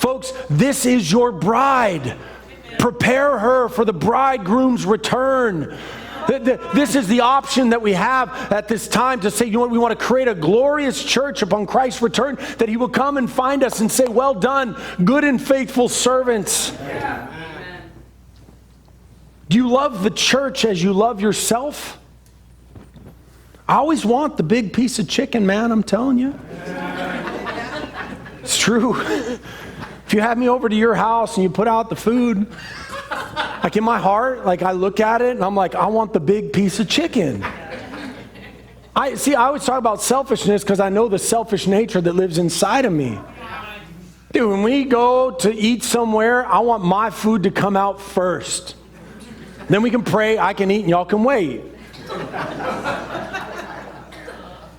Folks, this is your bride. Prepare her for the bridegroom's return. This is the option that we have at this time to say, you know what, we want to create a glorious church upon Christ's return, that he will come and find us and say, well done, good and faithful servants. Yeah. Do you love the church as you love yourself? I always want the big piece of chicken, man, I'm telling you. It's true. If you have me over to your house and you put out the food, like in my heart, like I look at it and I'm like, I want the big piece of chicken. I always talk about selfishness because I know the selfish nature that lives inside of me. Dude, when we go to eat somewhere, I want my food to come out first. Then we can pray, I can eat, and y'all can wait.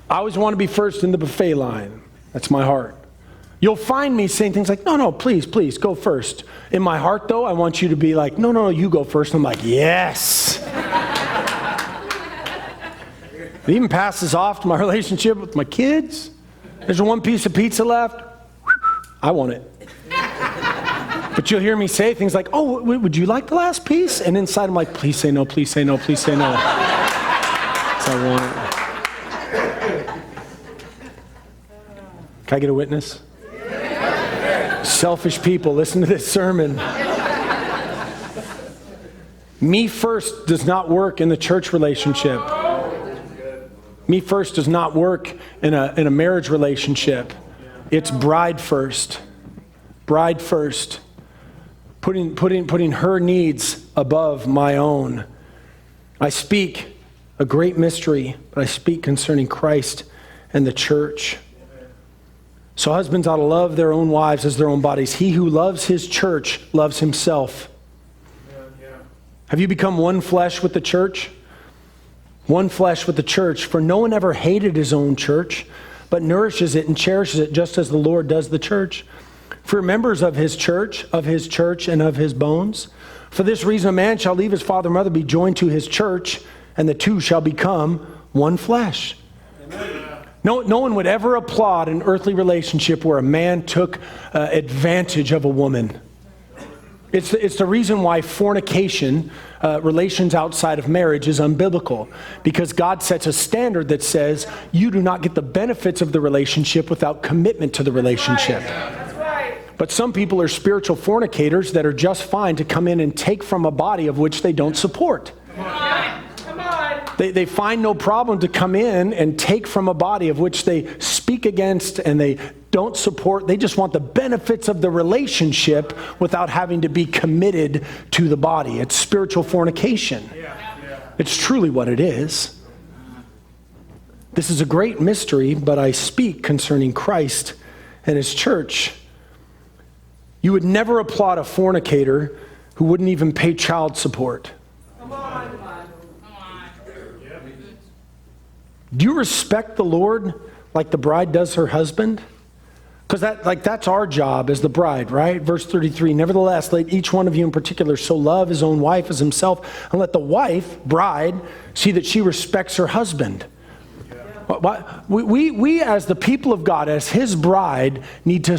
I always want to be first in the buffet line. That's my heart. You'll find me saying things like, no, please, go first. In my heart, though, I want you to be like, no, you go first. I'm like, yes. It even passes off to my relationship with my kids. There's one piece of pizza left. I want it. But you'll hear me say things like, oh, would you like the last piece? And inside I'm like, please say no, please say no, please say no. 'Cause I want it. Can I get a witness? Selfish people, listen to this sermon. Me first does not work in the church relationship. Me first does not work in a marriage relationship. It's bride first. Bride first. Putting her needs above my own. I speak a great mystery, but I speak concerning Christ and the church. So husbands ought to love their own wives as their own bodies. He who loves his church loves himself. Have you become one flesh with the church? One flesh with the church. For no one ever hated his own church, but nourishes it and cherishes it just as the Lord does the church. For members of his church, and of his bones. For this reason a man shall leave his father and mother, be joined to his church, and the two shall become one flesh. Amen. No one would ever applaud an earthly relationship where a man took advantage of a woman. It's the reason why fornication, relations outside of marriage, is unbiblical. Because God sets a standard that says you do not get the benefits of the relationship without commitment to the relationship. That's right. But some people are spiritual fornicators that are just fine to come in and take from a body of which they don't support. Come on. They find no problem to come in and take from a body of which they speak against and they don't support. They just want the benefits of the relationship without having to be committed to the body. It's spiritual fornication. It's truly what it is. This is a great mystery, but I speak concerning Christ and his church. You would never applaud a fornicator who wouldn't even pay child support. Come on. Do you respect the Lord like the bride does her husband? Because that's our job as the bride, right? Verse 33, nevertheless, let each one of you in particular so love his own wife as himself, and let the wife, bride, see that she respects her husband. We as the people of God, as his bride, need to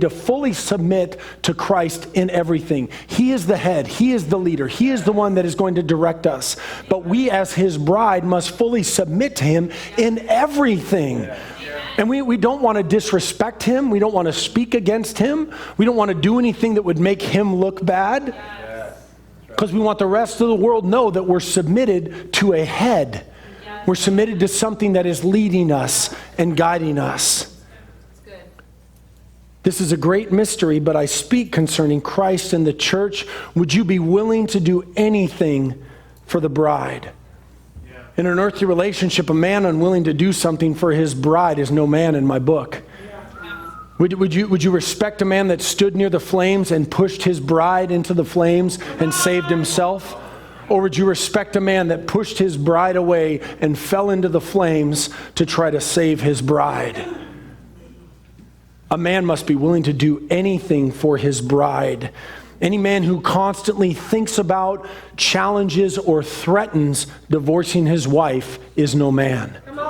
fully submit to Christ in everything. He is the head. He is the leader. He is the one that is going to direct us. But we as his bride must fully submit to him in everything. And we don't want to disrespect him. We don't want to speak against him. We don't want to do anything that would make him look bad. Because we want the rest of the world to know that we're submitted to a head. We're submitted to something that is leading us and guiding us. This is a great mystery, but I speak concerning Christ and the church. Would you be willing to do anything for the bride? In an earthly relationship, a man unwilling to do something for his bride is no man in my book. Would you respect a man that stood near the flames and pushed his bride into the flames and saved himself? Or would you respect a man that pushed his bride away and fell into the flames to try to save his bride? A man must be willing to do anything for his bride. Any man who constantly thinks about, challenges, or threatens divorcing his wife is no man. Come on.